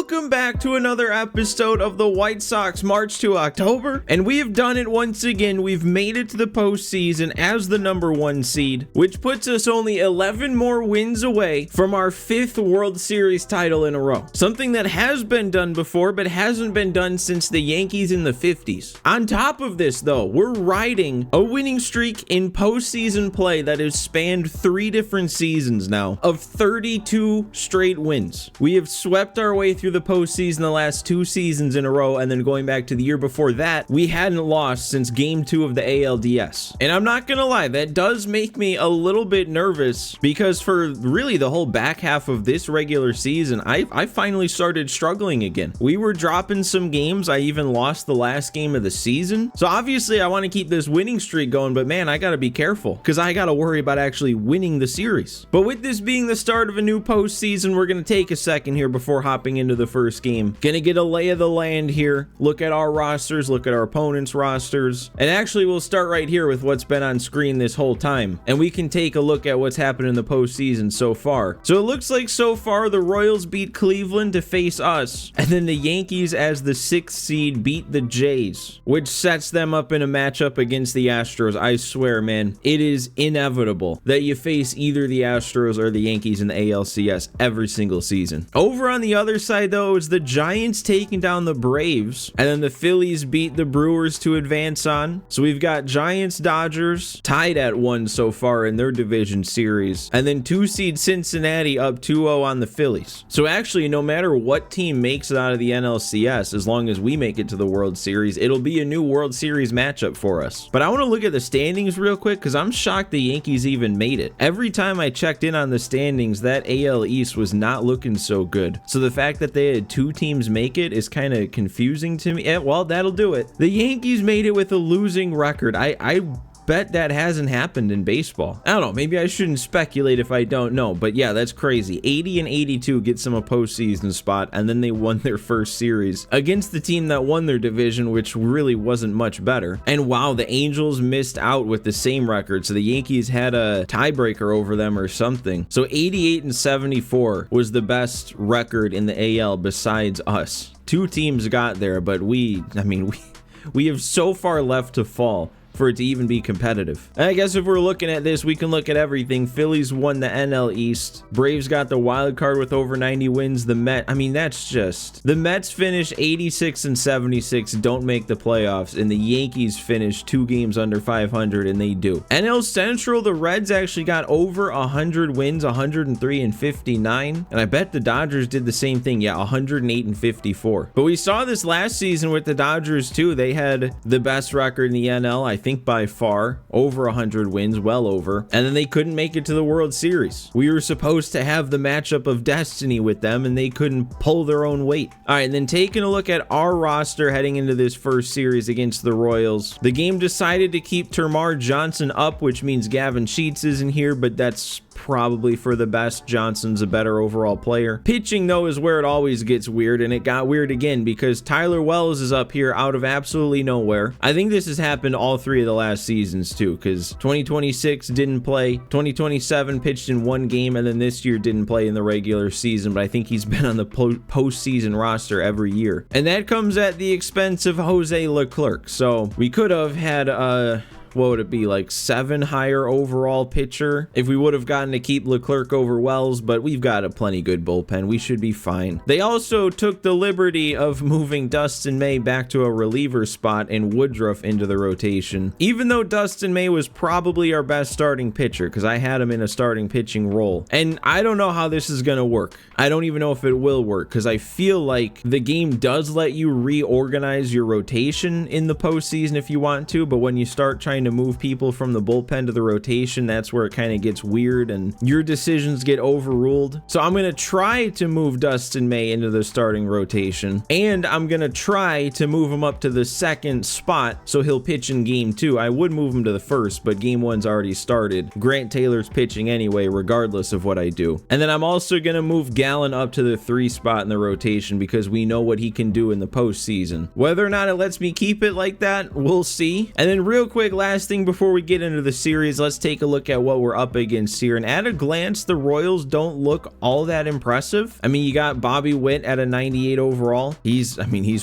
Welcome back to another episode of the White Sox March to October, and we have done it once again. We've made it to the postseason as the #1 seed, which puts us only 11 more wins away from our 5th World Series title in a row. Something that has been done before, but hasn't been done since the Yankees in the 50s. On top of this, though, we're riding a winning streak in postseason play that has spanned 3 different seasons now of 32 straight wins. We have swept our way through the postseason the last 2 seasons in a row, and then going back to the year before that, we hadn't lost since game 2 of the ALDS. And I'm not gonna lie, that does make me a little bit nervous, because for really the whole back half of this regular season, I finally started struggling again. We were dropping some games. I even lost the last game of the season. So obviously I want to keep this winning streak going, but man, I gotta be careful, because I gotta worry about actually winning the series. But with this being the start of a new postseason, we're gonna take a second here before hopping into the first game. Gonna get a lay of the land here, look at our rosters, look at our opponents' rosters, and actually we'll start right here with what's been on screen this whole time, and we can take a look at what's happened in the postseason so far. So it looks like so far the Royals beat Cleveland to face us, and then the Yankees as the 6th seed beat the Jays, which sets them up in a matchup against the Astros. I swear, man, it is inevitable that you face either the Astros or the Yankees in the ALCS every single season. Over on the other side, though, is the Giants taking down the Braves, and then the Phillies beat the Brewers to advance on. So we've got Giants, Dodgers tied at 1 so far in their division series, and then 2 seed Cincinnati up 2-0 on the Phillies. So actually, no matter what team makes it out of the NLCS, as long as we make it to the World Series, it'll be a new World Series matchup for us. But I want to look at the standings real quick, because I'm shocked the Yankees even made it. Every time I checked in on the standings, that AL East was not looking so good. So the fact that they had 2 teams make it is kind of confusing to me. Well, that'll do it. The Yankees made it with a losing record. I bet that hasn't happened in baseball. I don't know, maybe I shouldn't speculate if I don't know, but yeah, that's crazy. 80 and 82 gets them a postseason spot, and then they won their first series against the team that won their division, which really wasn't much better. And wow, the Angels missed out with the same record, so the Yankees had a tiebreaker over them or something. So 88 and 74 was the best record in the AL besides us. 2 teams got there, but we have so far left to fall for it to even be competitive. And I guess if we're looking at this, we can look at everything. Phillies won the NL East. Braves got the wild card with over 90 wins. The Mets finish 86 and 76, don't make the playoffs, and the Yankees finish 2 games under 500, and they do. NL Central, the Reds actually got over 100 wins, 103 and 59, and I bet the Dodgers did the same thing. Yeah, 108 and 54. But we saw this last season with the Dodgers too. They had the best record in the NL, I think by far, over 100 wins, well over, and then they couldn't make it to the World Series. We were supposed to have the matchup of destiny with them, and they couldn't pull their own weight. All right, and then taking a look at our roster heading into this first series against the Royals, the game decided to keep Termarr Johnson up, which means Gavin Sheets isn't here, but that's probably for the best. Johnson's a better overall player. Pitching, though, is where it always gets weird, and it got weird again because Tyler Wells is up here out of absolutely nowhere. I think this has happened all 3 of the last seasons too, because 2026 didn't play, 2027 pitched in 1 game, and then this year didn't play in the regular season, but I think he's been on the postseason roster every year, and that comes at the expense of Jose Leclerc. So we could have had what would it be, like 7 higher overall pitcher if we would have gotten to keep Leclerc over Wells, but we've got a plenty good bullpen. We should be fine. They also took the liberty of moving Dustin May back to a reliever spot and Woodruff into the rotation, even though Dustin May was probably our best starting pitcher, because I had him in a starting pitching role. And I don't know how this is going to work. I don't even know if it will work, because I feel like the game does let you reorganize your rotation in the postseason if you want to, but when you start trying to move people from the bullpen to the rotation, that's where it kind of gets weird and your decisions get overruled. So I'm going to try to move Dustin May into the starting rotation, and I'm going to try to move him up to the 2nd spot so he'll pitch in game 2. I would move him to the 1st, but game 1's already started. Grant Taylor's pitching anyway, regardless of what I do. And then I'm also going to move Gallen up to the 3 spot in the rotation because we know what he can do in the postseason. Whether or not it lets me keep it like that, we'll see. And then real quick, last last thing before we get into the series, let's take a look at what we're up against here. And at a glance, the Royals don't look all that impressive. I mean, you got Bobby Witt at a 98 overall. He's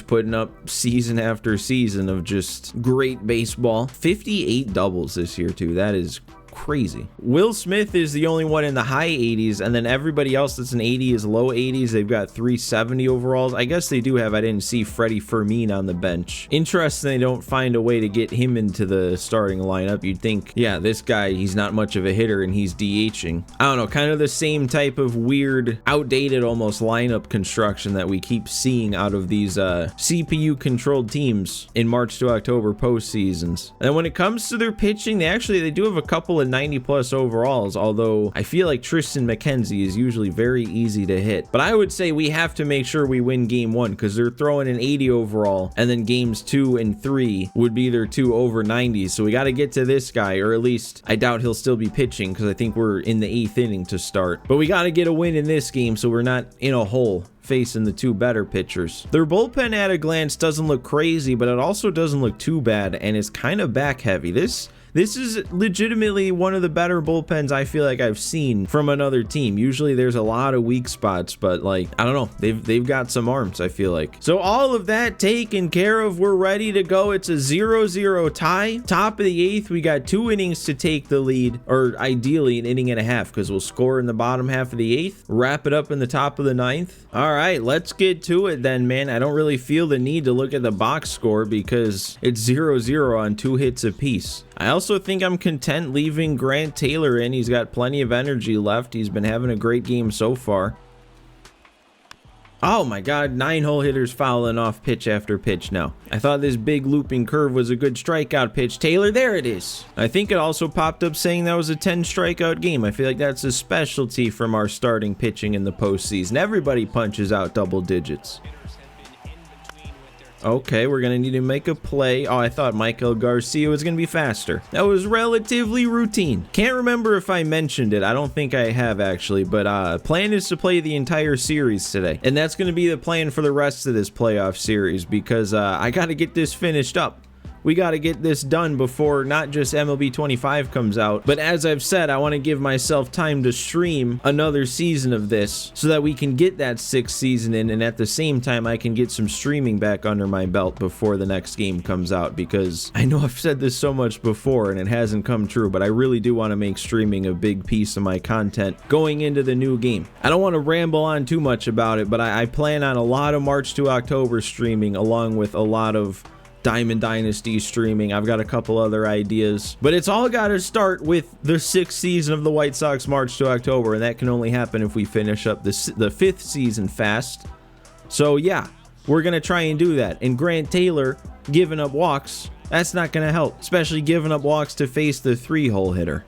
putting up season after season of just great baseball. 58 doubles this year too. That is crazy. Will Smith is the only one in the high 80s, and then everybody else that's an 80 is low 80s. They've got 370 overalls. I guess they do have, I didn't see Freddie Fermin on the bench. Interesting they don't find a way to get him into the starting lineup. You'd think, yeah, this guy, he's not much of a hitter and he's DHing. I don't know, kind of the same type of weird, outdated almost lineup construction that we keep seeing out of these CPU controlled teams in March to October postseasons. And when it comes to their pitching, they do have a couple of 90 plus overalls, although I feel like Tristan McKenzie is usually very easy to hit. But I would say we have to make sure we win game 1 because they're throwing an 80 overall, and then games 2 and 3 would be their 2 over 90s. So we got to get to this guy, or at least I doubt he'll still be pitching because I think we're in the 8th inning to start. But we got to get a win in this game so we're not in a hole facing the 2 better pitchers. Their bullpen at a glance doesn't look crazy, but it also doesn't look too bad, and it's kind of back heavy. This is legitimately one of the better bullpens I feel like I've seen from another team. Usually there's a lot of weak spots, but like, I don't know, they've got some arms, I feel like. So all of that taken care of, we're ready to go. It's a 0-0 tie. Top of the 8th, we got 2 innings to take the lead, or ideally an inning and a half, because we'll score in the bottom half of the 8th, wrap it up in the top of the 9th. All right, let's get to it then, man. I don't really feel the need to look at the box score because it's 0-0 on 2 hits apiece. I also think I'm content leaving Grant Taylor in. He's got plenty of energy left. He's been having a great game so far. Oh my God, 9-hole hitters fouling off pitch after pitch now. I thought this big looping curve was a good strikeout pitch. Taylor, there it is. I think it also popped up saying that was a 10 strikeout game. I feel like that's a specialty from our starting pitching in the postseason. Everybody punches out double digits. Okay, we're going to need to make a play. Oh, I thought Michael Garcia was going to be faster. That was relatively routine. Can't remember if I mentioned it. I don't think I have actually, but plan is to play the entire series today. And that's going to be the plan for the rest of this playoff series because I got to get this finished up. We got to get this done before not just MLB 25 comes out, but as I've said, I want to give myself time to stream another season of this so that we can get that 6th season in, and at the same time I can get some streaming back under my belt before the next game comes out, because I know I've said this so much before and it hasn't come true, but I really do want to make streaming a big piece of my content going into the new game. I don't want to ramble on too much about it, but I plan on a lot of March to October streaming along with a lot of Diamond Dynasty streaming. I've got a couple other ideas, but it's all got to start with the 6th season of the White Sox March to October, and that can only happen if we finish up the 5th season fast. So yeah, we're gonna try and do that. And Grant Taylor giving up walks, that's not gonna help, especially giving up walks to face the 3-hole hitter.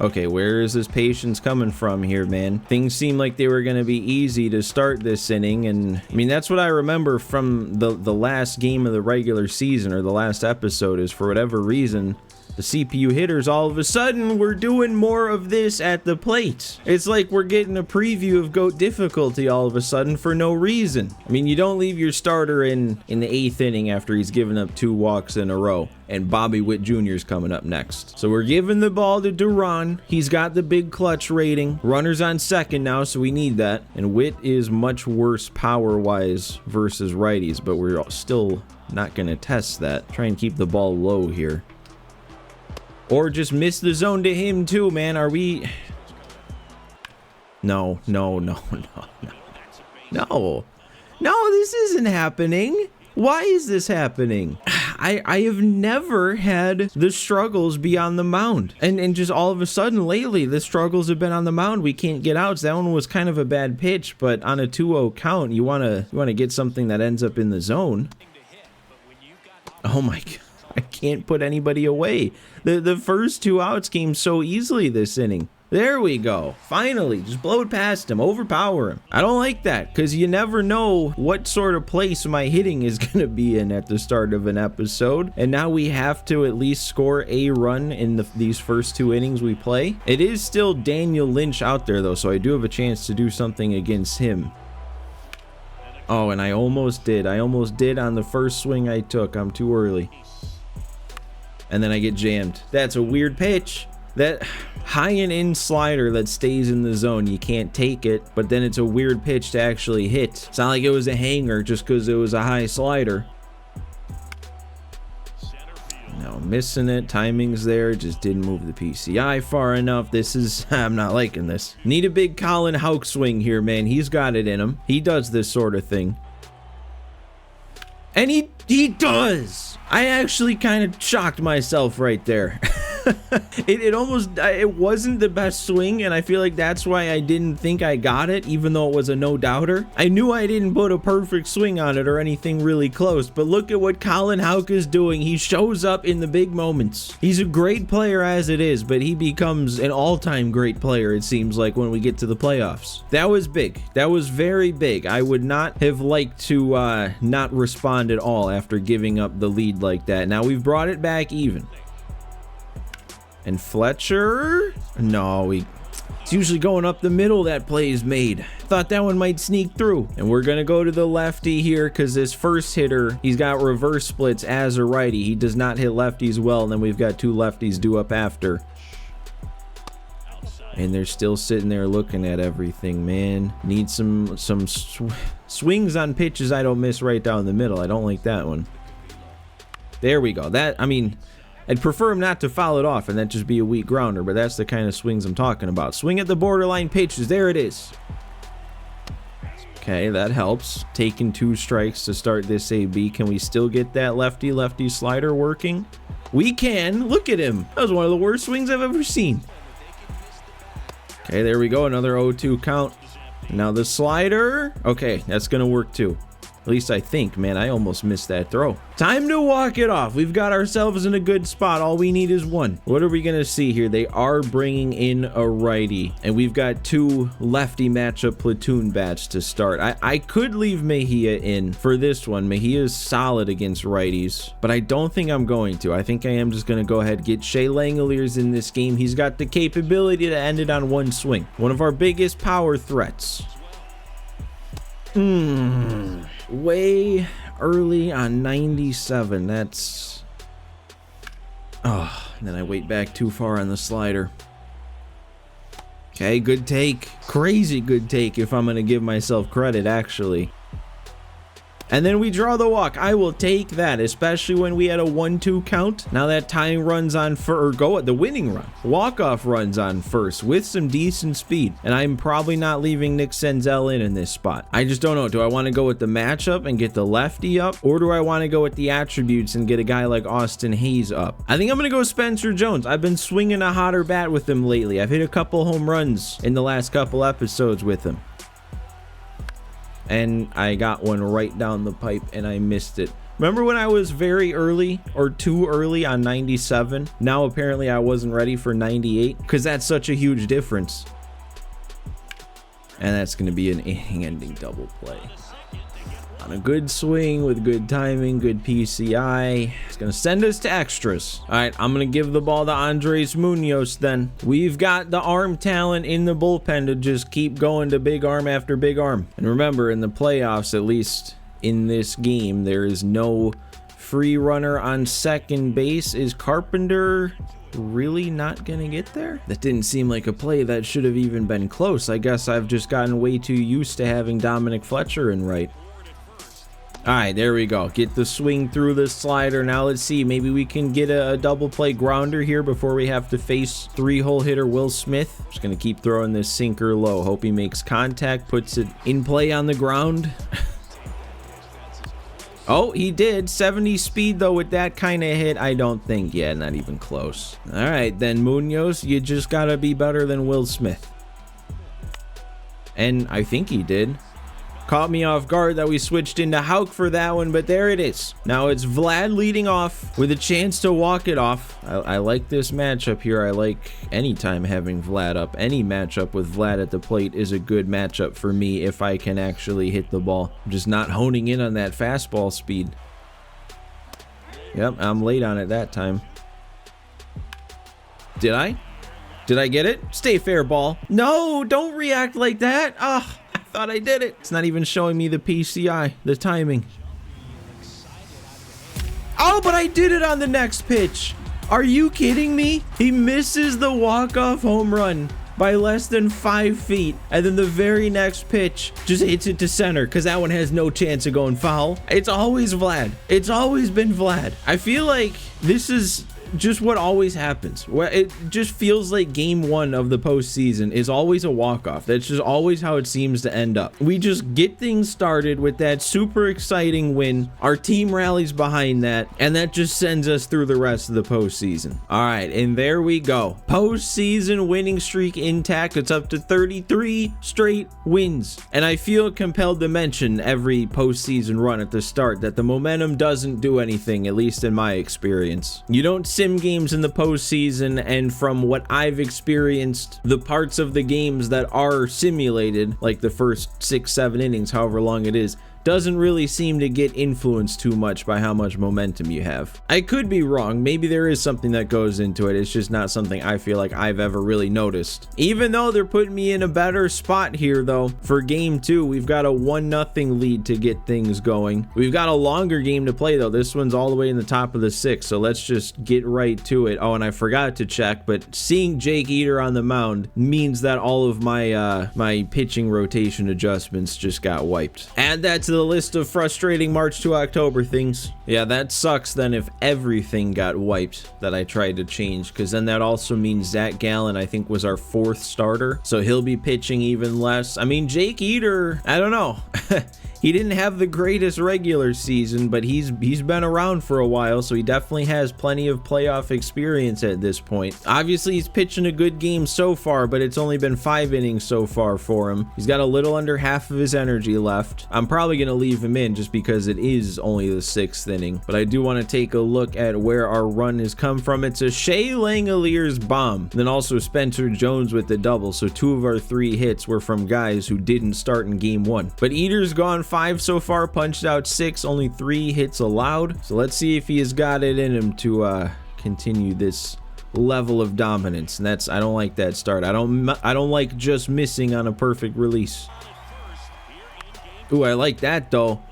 Okay, where is this patience coming from here, man? Things seem like they were going to be easy to start this inning, and I mean, that's what I remember from the last game of the regular season, or the last episode, is for whatever reason, the CPU hitters all of a sudden were doing more of this at the plate. It's like we're getting a preview of GOAT difficulty all of a sudden for no reason. I mean, you don't leave your starter in the 8th inning after he's given up 2 walks in a row. And Bobby Witt Jr. is coming up next. So we're giving the ball to Duran. He's got the big clutch rating. Runner's on second now, so we need that. And Witt is much worse power-wise versus righties, but we're still not going to test that. Try and keep the ball low here. Or just miss the zone to him too, man. Are we... No. No, this isn't happening. Why is this happening? I have never had the struggles be on the mound. And just all of a sudden lately, the struggles have been on the mound. We can't get outs. That one was kind of a bad pitch, but on a 2-0 count, you wanna get something that ends up in the zone. Oh my God. I can't put anybody away. The first 2 outs came so easily this inning. There we go. Finally, just blow it past him, overpower him. I don't like that because you never know what sort of place my hitting is going to be in at the start of an episode. And now we have to at least score a run in these first 2 innings we play. It is still Daniel Lynch out there though, so I do have a chance to do something against him. Oh, and I almost did. I almost did on the first swing I took. I'm too early. and then I get jammed. That's a weird pitch. That high and in slider that stays in the zone, you can't take it, but then it's a weird pitch to actually hit. It's not like it was a hanger just because it was a high slider. No, missing it. Timing's there. Just didn't move the PCI far enough. This is... I'm not liking this. Need a big Colin Houck swing here, man. He's got it in him. He does this sort of thing. And he does! I actually kind of shocked myself right there. It wasn't the best swing, and I feel like that's why I didn't think I got it, even though it was a no-doubter. I knew I didn't put a perfect swing on it or anything really close, but look at what Colin Houck is doing. He shows up in the big moments. He's a great player as it is, but he becomes an all-time great player, it seems like, when we get to the playoffs. That was big. That was very big. I would not have liked to not respond at all after giving up the lead like that. Now we've brought it back even. And Fletcher, no, it's usually going up the middle that play is made. Thought that one might sneak through. And we're gonna go to the lefty here because this first hitter, he's got reverse splits as a righty. He does not hit lefties well, and then we've got two lefties due up after. And they're still sitting there looking at everything, man. Need some swings on pitches I don't miss right down the middle. I don't like that one. There we go. That, I mean, I'd prefer him not to foul it off and that just be a weak grounder, but that's the kind of swings I'm talking about. Swing at the borderline pitches. There it is. Okay, that helps. Taking 2 strikes to start this AB. Can we still get that lefty-lefty slider working? We can. Look at him. That was one of the worst swings I've ever seen. Okay, there we go. Another 0-2 count. Now the slider. Okay, that's going to work too. At least I think, man. I almost missed that throw. Time to walk it off. We've got ourselves in a good spot. All we need is one. What are we going to see here? They are bringing in a righty, and we've got 2 lefty matchup platoon bats to start. I could leave Mejia in for this one. Mejia is solid against righties, but I don't think I'm going to. I think I am just going to go ahead and get Shea Langoliers in this game. He's got the capability to end it on one swing. One of our biggest power threats. Way early on 97. That's... oh, and then I wait back too far on the slider. Okay, good take. Crazy good take if I'm going to give myself credit, actually. And then we draw the walk. I will take that, especially when we had a 1-2 count. Now that tying runs on the winning run. Walk-off runs on first with some decent speed. And I'm probably not leaving Nick Senzel in this spot. I just don't know. Do I want to go with the matchup and get the lefty up? Or do I want to go with the attributes and get a guy like Austin Hayes up? I think I'm going to go Spencer Jones. I've been swinging a hotter bat with him lately. I've hit a couple home runs in the last couple episodes with him. And I got one right down the pipe and I missed it. Remember when I was very early or too early on 97? Now apparently I wasn't ready for 98 because that's such a huge difference. And that's going to be an inning-ending double play. On a good swing with good timing, good PCI. It's going to send us to extras. All right, I'm going to give the ball to Andres Munoz then. We've got the arm talent in the bullpen to just keep going to big arm after big arm. And remember, in the playoffs, at least in this game, there is no free runner on second base. Is Carpenter really not going to get there? That didn't seem like a play that should have even been close. I guess I've just gotten way too used to having Dominic Fletcher in right. All right, there we go. Get the swing through the slider. Now let's see. Maybe we can get a double play grounder here before we have to face 3-hole hitter Will Smith. Just going to keep throwing this sinker low. Hope he makes contact, puts it in play on the ground. Oh, he did. 70 speed, though, with that kind of hit. I don't think. Yeah, not even close. All right, then, Munoz, you just got to be better than Will Smith. And I think he did. Caught me off guard that we switched into Houck for that one, but there it is. Now it's Vlad leading off with a chance to walk it off. I like this matchup here. I like anytime having Vlad up. Any matchup with Vlad at the plate is a good matchup for me if I can actually hit the ball. I'm just not honing in on that fastball speed. Yep, I'm late on it that time. Did I? Did I get it? Stay fair, ball. No, don't react like that. Ugh. Thought I did it. It's not even showing me the PCI, the timing. Oh, but I did it on the next pitch. Are you kidding me? He misses the walk-off home run by less than 5 feet, and then the very next pitch just hits it to center because that one has no chance of going foul. It's always Vlad. It's always been Vlad. I feel like this is just what always happens. It just feels like game 1 of the postseason is always a walk-off. That's just always how it seems to end up. We just get things started with that super exciting win. Our team rallies behind that, and that just sends us through the rest of the postseason. All right, and there we go. Postseason winning streak intact. It's up to 33 straight wins. And I feel compelled to mention every postseason run at the start that the momentum doesn't do anything, at least in my experience. You don't sim games in the postseason, and from what I've experienced, the parts of the games that are simulated, like the first 6-7 innings, however long it is, doesn't really seem to get influenced too much by how much momentum you have. I could be wrong. Maybe there is something that goes into it. It's just not something I feel like I've ever really noticed. Even though they're putting me in a better spot here, though, for game 2, we've got a 1-0 lead to get things going. We've got a longer game to play, though. This one's all the way in the top of the 6th, so let's just get right to it. Oh, and I forgot to check, but seeing Jake Eater on the mound means that all of my my pitching rotation adjustments just got wiped. Add that to the list of frustrating March to October things. Yeah, that sucks then if everything got wiped that I tried to change, because then that also means Zach Gallen, I think, was our 4th starter, so he'll be pitching even less. I mean, Jake Eater, I don't know. He didn't have the greatest regular season, but he's been around for a while, so he definitely has plenty of playoff experience at this point. Obviously, he's pitching a good game so far, but it's only been 5 innings so far for him. He's got a little under half of his energy left. I'm probably going to leave him in just because it is only the 6th inning, but I do want to take a look at where our run has come from. It's a Shea Langelier's bomb, and then also Spencer Jones with the double, so 2 of our 3 hits were from guys who didn't start in game 1. But Eater's gone 5 so far, punched out 6, only 3 hits allowed. So let's see if he has got it in him to continue this level of dominance. And that's, I don't like that start. I don't like just missing on a perfect release. Ooh, I like that though.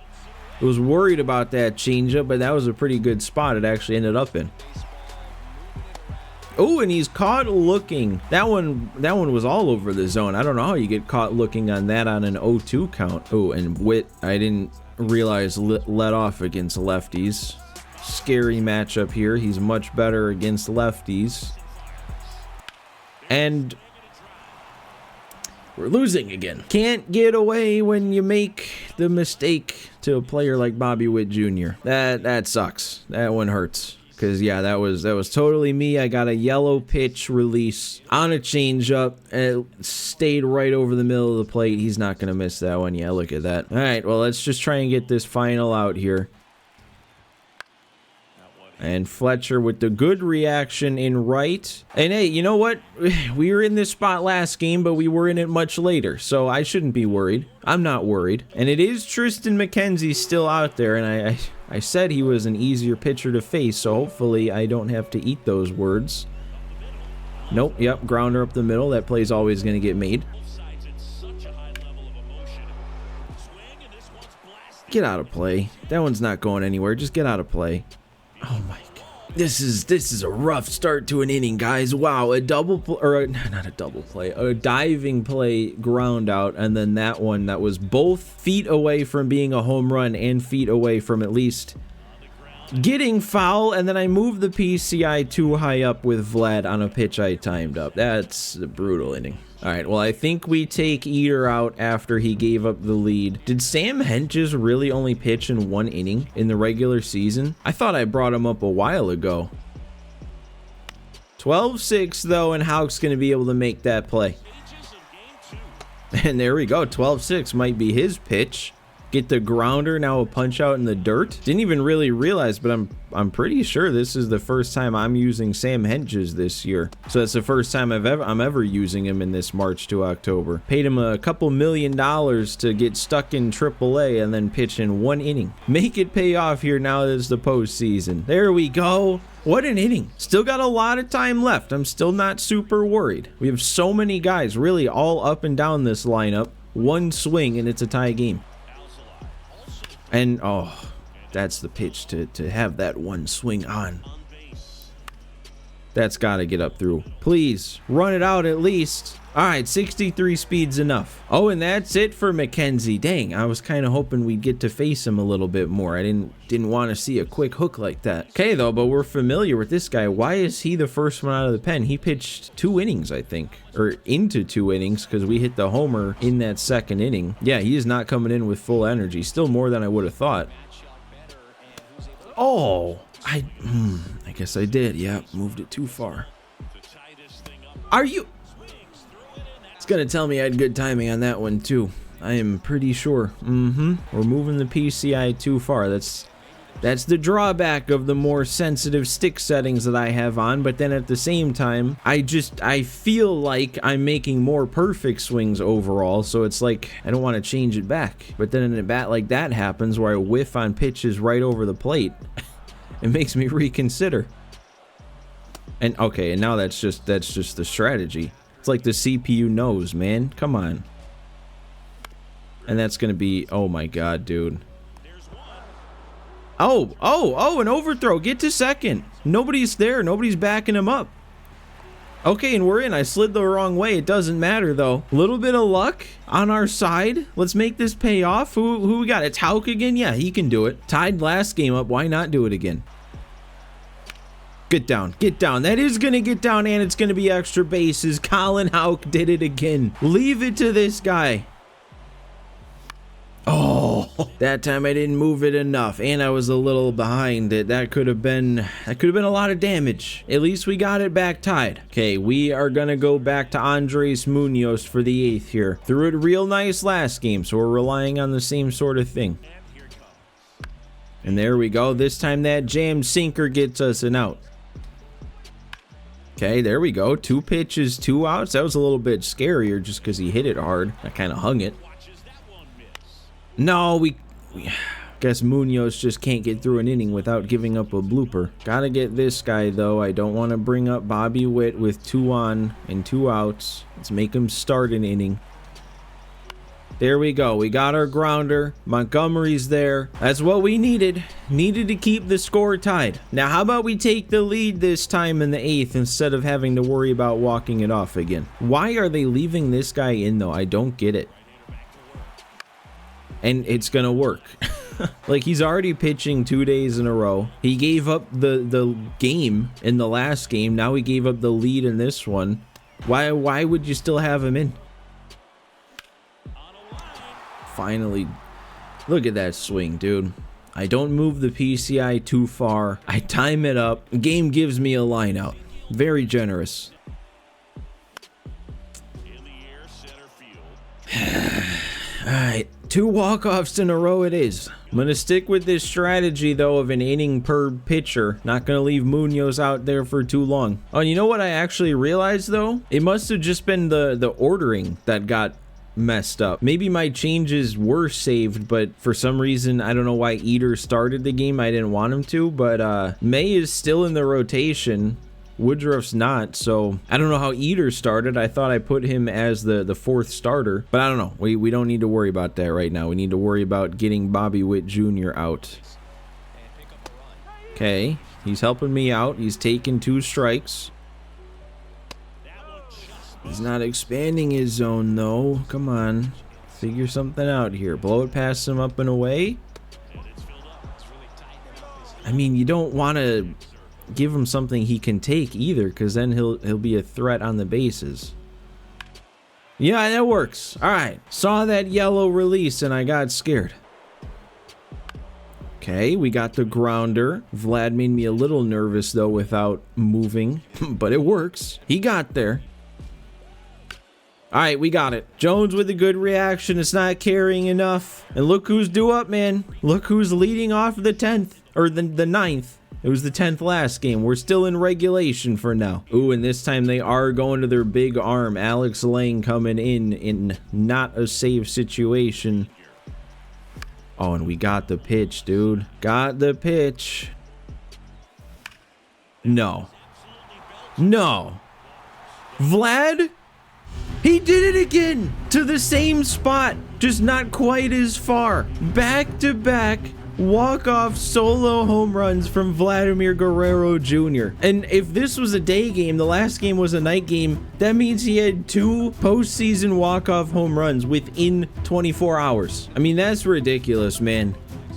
I was worried about that changeup, but that was a pretty good spot it actually ended up in. Oh, and he's caught looking. That one was all over the zone. I don't know how you get caught looking on that on an 0-2 count. Oh, and Witt, I didn't realize let off against lefties. Scary matchup here. He's much better against lefties. And we're losing again. Can't get away when you make the mistake to a player like Bobby Witt Jr. That sucks. That one hurts. Because, yeah, that was totally me. I got a yellow pitch release on a changeup, and it stayed right over the middle of the plate. He's not going to miss that one. Yeah, look at that. All right, well, let's just try and get this final out here. And Fletcher with the good reaction in right. And hey, you know what? We were in this spot last game, but we were in it much later, so I shouldn't be worried. I'm not worried. And it is Tristan McKenzie still out there, and I said he was an easier pitcher to face, so hopefully I don't have to eat those words. Nope, yep, grounder up the middle. That play's always going to get made. Get out of play. That one's not going anywhere. Just get out of play. Oh my god. This is a rough start to an inning, guys. Wow, a double play, or not a double play, a diving play ground out, and then that one that was both feet away from being a home run and feet away from at least getting foul, and then I moved the PCI too high up with Vlad on a pitch I timed up. That's a brutal inning. All right, well, I think we take Eater out after he gave up the lead. Did Sam Hentges really only pitch in 1 inning in the regular season? I thought I brought him up a while ago. 12-6, though, and Houck's going to be able to make that play. And there we go. 12-6 might be his pitch. Get the grounder, now a punch out in the dirt. Didn't even really realize, but I'm pretty sure this is the first time I'm using Sam Hentges this year. So that's the first time I'm ever using him in this March to October. Paid him a couple $1 million to get stuck in AAA and then pitch in 1 inning. Make it pay off here now that it's the postseason. There we go. What an inning. Still got a lot of time left. I'm still not super worried. We have so many guys really all up and down this lineup. 1 swing and it's a tie game. And, oh, that's the pitch to have that 1 swing on. That's got to get up through. Please, run it out at least. All right, 63 speed's enough. Oh, and that's it for McKenzie. Dang, I was kind of hoping we'd get to face him a little bit more. I didn't want to see a quick hook like that. Okay, though, but we're familiar with this guy. Why is he the first one out of the pen? He pitched 2 innings, I think, or into 2 innings because we hit the homer in that 2nd inning. Yeah, he is not coming in with full energy. Still more than I would have thought. Oh, I guess I did. Yeah, moved it too far. Are you... Gonna tell me I had good timing on that one too. I am pretty sure. We're moving the PCI too far. That's the drawback of the more sensitive stick settings that I have on, but then at the same time, I feel like I'm making more perfect swings overall, so it's like I don't want to change it back. But then in a bat like that happens where I whiff on pitches right over the plate, it makes me reconsider. And okay, and now that's just the strategy. It's like the CPU knows, man. Come on. And that's gonna be, oh my god, dude. Oh, an overthrow. Get to second. Nobody's there. Nobody's backing him up. Okay, and we're in. I slid the wrong way. It doesn't matter, though. A little bit of luck on our side. Let's make this pay off. Who we got? It's Houck again? Yeah, he can do it. Tied last game up. Why not do it again? Get down. Get down. That is going to get down, and it's going to be extra bases. Colin Houck did it again. Leave it to this guy. Oh, that time I didn't move it enough, and I was a little behind it. That could have been a lot of damage. At least we got it back tied. Okay, we are going to go back to Andres Munoz for the 8th here. Threw it real nice last game, so we're relying on the same sort of thing. And there we go. This time that jam sinker gets us an out. Okay, there we go. 2 pitches, 2 outs. That was a little bit scarier just because he hit it hard. I kind of hung it. No, we guess Munoz just can't get through an inning without giving up a blooper. Gotta get this guy, though. I don't want to bring up Bobby Witt with 2 on and 2 outs. Let's make him start an inning. There we go. We got our grounder. Montgomery's there. That's what we needed. Needed to keep the score tied. Now, how about we take the lead this time in the 8th instead of having to worry about walking it off again? Why are they leaving this guy in, though? I don't get it. And it's gonna work. Like, he's already pitching 2 days in a row. He gave up the game in the last game. Now he gave up the lead in this one. Why would you still have him in? Finally, look at that swing, dude. I don't move the PCI too far. I time it up. Game gives me a line out. Very generous. Alright, 2 walk-offs in a row it is. I'm gonna stick with this strategy, though, of an inning per pitcher. Not gonna leave Munoz out there for too long. Oh, you know what I actually realized, though? It must have just been the ordering that got messed up. Maybe my changes were saved, but for some reason, I don't know why Eater started the game. I didn't want him to, but May is still in the rotation. Woodruff's not, so I don't know how Eater started. I thought I put him as the 4th starter, but I don't know. We don't need to worry about that right now. We need to worry about getting Bobby Witt Jr. out. Okay, he's helping me out. He's taking 2 strikes. He's not expanding his zone, though. Come on. Figure something out here. Blow it past him up and away. I mean, you don't want to give him something he can take either, because then he'll be a threat on the bases. Yeah, that works. All right. Saw that yellow release, and I got scared. Okay, we got the grounder. Vlad made me a little nervous, though, without moving, but it works. He got there. All right, we got it. Jones with a good reaction. It's not carrying enough. And look who's due up, man. Look who's leading off the 10th, or the 9th. It was the 10th last game. We're still in regulation for now. Ooh, and this time they are going to their big arm. Alex Lang coming in not a safe situation. Oh, and we got the pitch, dude. Got the pitch. No. No. Vlad? He did it again to the same spot, just not quite as far. Back to back walk-off solo home runs from Vladimir Guerrero Jr. And if this was a day game, the last game was a night game, that means he had 2 postseason walk-off home runs within 24 hours. I mean, that's ridiculous, man.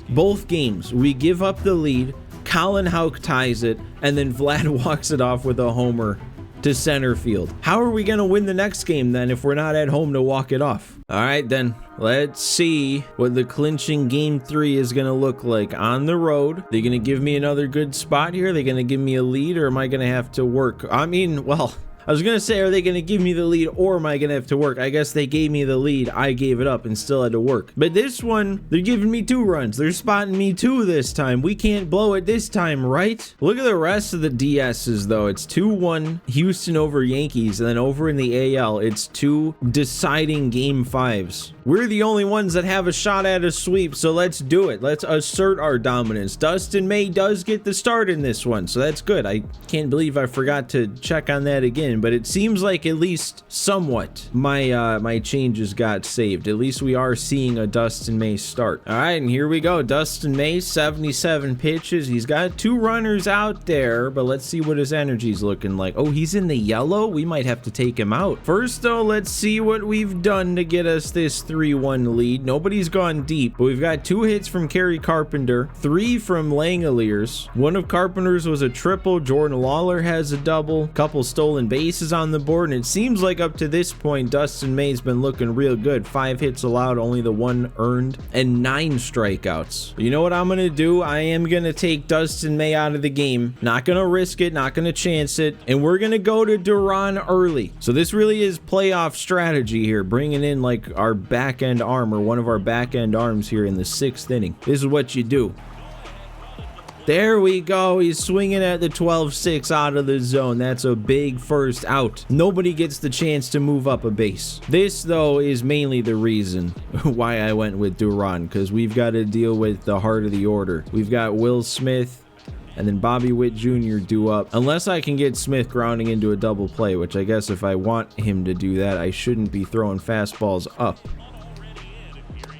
Both games, we give up the lead, Colin Houck ties it, and then Vlad walks it off with a homer to center field. How are we gonna win the next game then if we're not at home to walk it off? All right, then let's see what the clinching game 3 is gonna look like on the road. They're gonna give me another good spot here. They're gonna give me a lead, or am I gonna have to work? I mean, well, I was gonna say, are they gonna give me the lead or am I gonna have to work? I guess they gave me the lead, I gave it up and still had to work. But this one, they're giving me 2 runs. They're spotting me 2 this time. We can't blow it this time, right? Look at the rest of the DSs though. It's 2-1 Houston over Yankees, and then over in the AL, it's 2 deciding game 5s. We're the only ones that have a shot at a sweep, so let's do it. Let's assert our dominance. Dustin May does get the start in this one, so that's good. I can't believe I forgot to check on that again, but it seems like at least somewhat my changes got saved. At least we are seeing a Dustin May start. All right, and here we go. Dustin May, 77 pitches. He's got 2 runners out there, but let's see what his energy's looking like. Oh, he's in the yellow. We might have to take him out. First, though, let's see what we've done to get us this 3-1 lead. Nobody's gone deep, but we've got 2 hits from Kerry Carpenter, 3 from Langoliers. One of Carpenter's was a triple. Jordan Lawler has a double. Couple stolen bases on the board, and it seems like up to this point, Dustin May's been looking real good. 5 hits allowed, only the 1 earned, and 9 strikeouts. You know what I'm gonna do? I am gonna take Dustin May out of the game. Not gonna risk it, not gonna chance it, and we're gonna go to Duran early. So this really is playoff strategy here, bringing in like our back end arm, or one of our back end arms here in the 6th inning. This is what you do. There we go. He's swinging at the 12-6 out of the zone. That's a big first out. Nobody gets the chance to move up a base. This, though, is mainly the reason why I went with Duran, because we've got to deal with the heart of the order. We've got Will Smith and then Bobby Witt Jr. due up. Unless I can get Smith grounding into a double play, which I guess if I want him to do that, I shouldn't be throwing fastballs up.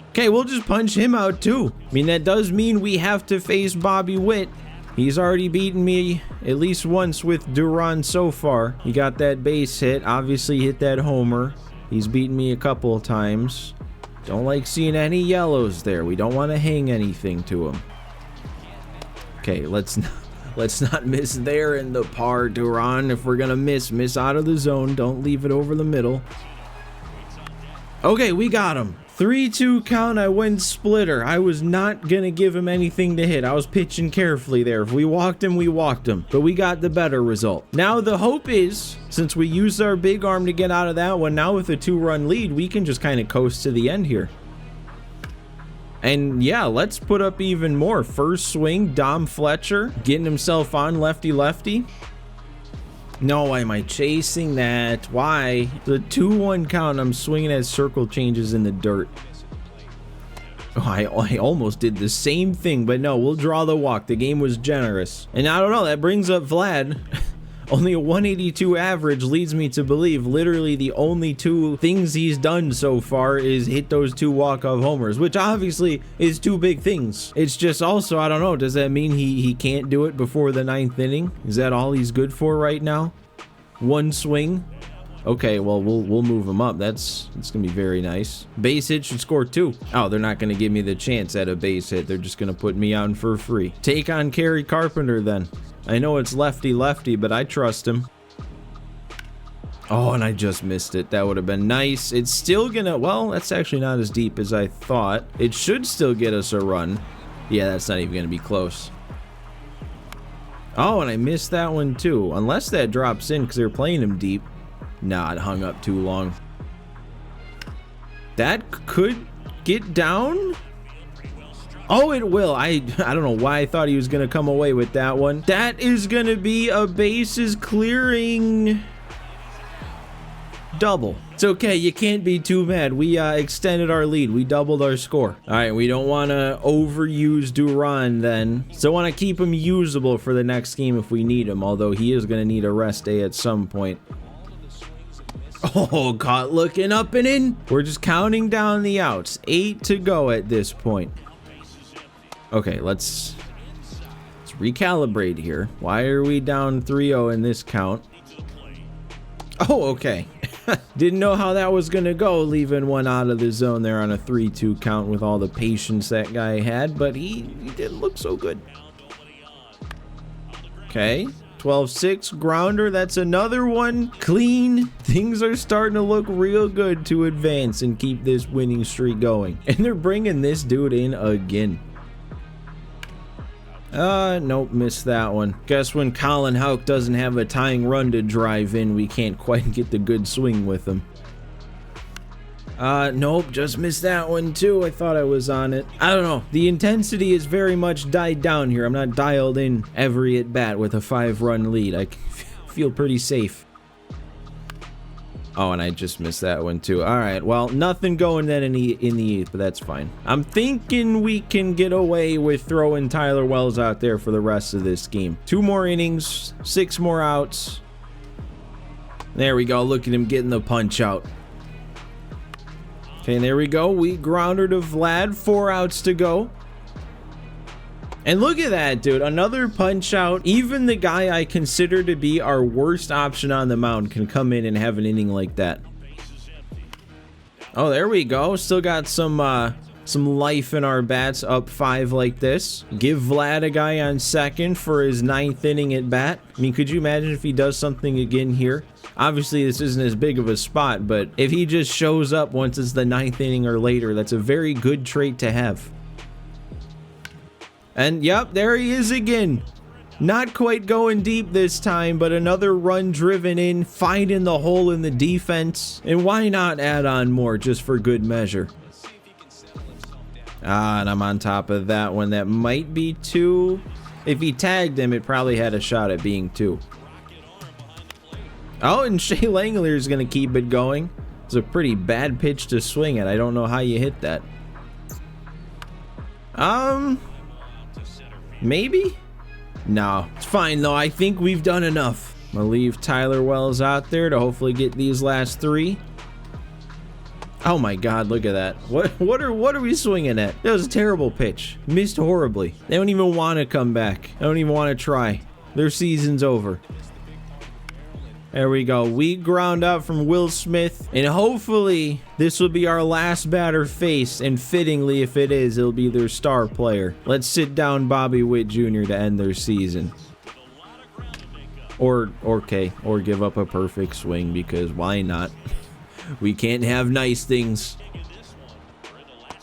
Okay, we'll just punch him out too. I mean, that does mean we have to face Bobby Witt. He's already beaten me at least once with Duran so far. He got that base hit, obviously hit that homer. He's beaten me a couple of times. Don't like seeing any yellows there. We don't want to hang anything to him. Okay, let's not miss there in the par, Duran. If we're gonna miss out of the zone. Don't leave it over the middle. Okay, we got him. 3-2 count. I went splitter. I was not gonna give him anything to hit. I was pitching carefully there. If we walked him, we walked him. But we got the better result. Now the hope is, since we used our big arm to get out of that one, now with a 2-run lead, we can just kind of coast to the end here. And yeah, let's put up even more. First swing, Dom Fletcher getting himself on lefty-lefty. No, why am I chasing that? Why? The 2-1 count, I'm swinging as circle changes in the dirt. Oh, I almost did the same thing, but no, we'll draw the walk. The game was generous. And I don't know, that brings up Vlad. Only a 182 average leads me to believe literally the only 2 things he's done so far is hit those 2 walk-off homers, which obviously is 2 big things. It's just also, I don't know, does that mean he can't do it before the 9th inning? Is that all he's good for right now? 1 swing? Okay, well, we'll move him up. That's gonna be very nice. Base hit should score 2. Oh, they're not gonna give me the chance at a base hit. They're just gonna put me on for free. Take on Kerry Carpenter then. I know it's lefty-lefty, but I trust him. Oh, and I just missed it. That would have been nice. It's still gonna, well, that's actually not as deep as I thought. It should still get us a run. Yeah, that's not even gonna be close. Oh, and I missed that one too. Unless that drops in because they're playing him deep. Nah, it hung up too long. That could get down? Oh, it will. I don't know why I thought he was going to come away with that one. That is going to be a bases clearing double. It's okay. You can't be too mad. We extended our lead. We doubled our score. All right, we don't want to overuse Duran then. Still want to keep him usable for the next game if we need him, although he is going to need a rest day at some point. Oh, caught looking up and in. We're just counting down the outs. 8 to go at this point. Okay, let's recalibrate here. Why are we down 3-0 in this count? Oh, okay. Didn't know how that was gonna go, leaving one out of the zone there on a 3-2 count with all the patience that guy had, but he didn't look so good. Okay, 12-6 grounder. That's another one. Clean. Things are starting to look real good to advance and keep this winning streak going. And they're bringing this dude in again. Nope, missed that one. Guess when Colin Houck doesn't have a tying run to drive in, we can't quite get the good swing with him. Nope, just missed that one too. I thought I was on it. I don't know. The intensity is very much died down here. I'm not dialed in every at bat with a 5-run lead. I feel pretty safe. Oh, and I just missed that one too. All right, well, nothing going then in the 8th, but that's fine. I'm thinking we can get away with throwing Tyler Wells out there for the rest of this game. 2 more innings, 6 more outs. There we go. Look at him getting the punch out. Okay, there we go. We grounded to Vlad. 4 outs to go. And look at that, dude. Another punch out. Even the guy I consider to be our worst option on the mound can come in and have an inning like that. Oh, there we go. Still got some life in our bats, up 5 like this. Give Vlad a guy on second for his 9th inning at bat. I mean, could you imagine if he does something again here? Obviously, this isn't as big of a spot, but if he just shows up once it's the 9th inning or later, that's a very good trait to have. And yep, there he is again. Not quite going deep this time, but another run driven in, finding the hole in the defense. And why not add on more just for good measure? And I'm on top of that one. That might be 2. If he tagged him, it probably had a shot at being 2. Oh, and Shea Langelier is going to keep it going. It's a pretty bad pitch to swing at. I don't know how you hit that. Maybe? No, it's fine though. I think we've done enough. I'm gonna leave Tyler Wells out there to hopefully get these last 3. Oh my God, look at that. What are we swinging at? That was a terrible pitch. Missed horribly. They don't even want to come back. They don't even want to try. Their season's over. There we go. We ground out from Will Smith, and hopefully this will be our last batter faced, and fittingly, if it is, it'll be their star player. Let's sit down Bobby Witt Jr. to end their season. Or give up a perfect swing, because why not? We can't have nice things.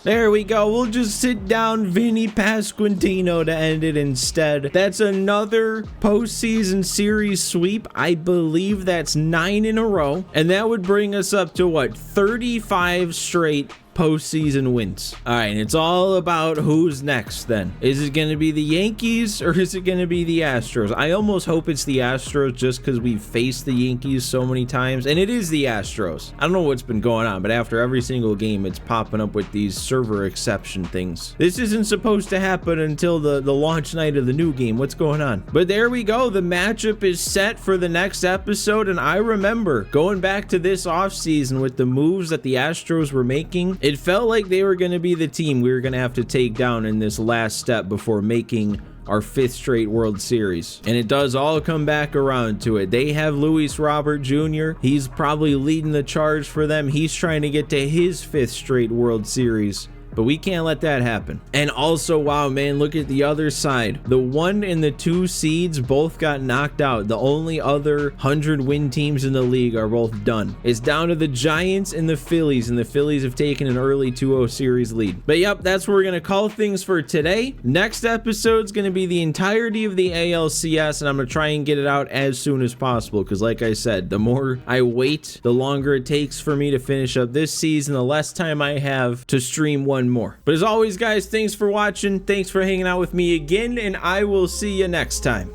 There we go. We'll just sit down Vinny Pasquantino to end it instead. That's another postseason series sweep. I believe that's 9 in a row. And that would bring us up to what? 35 straight postseason wins. All right, and it's all about who's next then. Is it going to be the Yankees or is it going to be the Astros? I almost hope it's the Astros just because we've faced the Yankees so many times, and it is the Astros. I don't know what's been going on, but after every single game, it's popping up with these server exception things. This isn't supposed to happen until the launch night of the new game. What's going on? But there we go. The matchup is set for the next episode, and I remember going back to this offseason with the moves that the Astros were making. It felt like they were going to be the team we were going to have to take down in this last step before making our 5th straight World Series. And it does all come back around to it. They have Luis Robert Jr. He's probably leading the charge for them. He's trying to get to his 5th straight World Series. But we can't let that happen. And also, wow, man, look at the other side. The 1 and the 2 seeds both got knocked out. The only other 100-win teams in the league are both done. It's down to the Giants and the Phillies have taken an early 2-0 series lead. But yep, that's where we're going to call things for today. Next episode's going to be the entirety of the ALCS, and I'm going to try and get it out as soon as possible, because like I said, the more I wait, the longer it takes for me to finish up this season, the less time I have to stream one more. But as always, guys, thanks for watching. Thanks for hanging out with me again, and I will see you next time.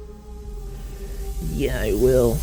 Yeah, I will.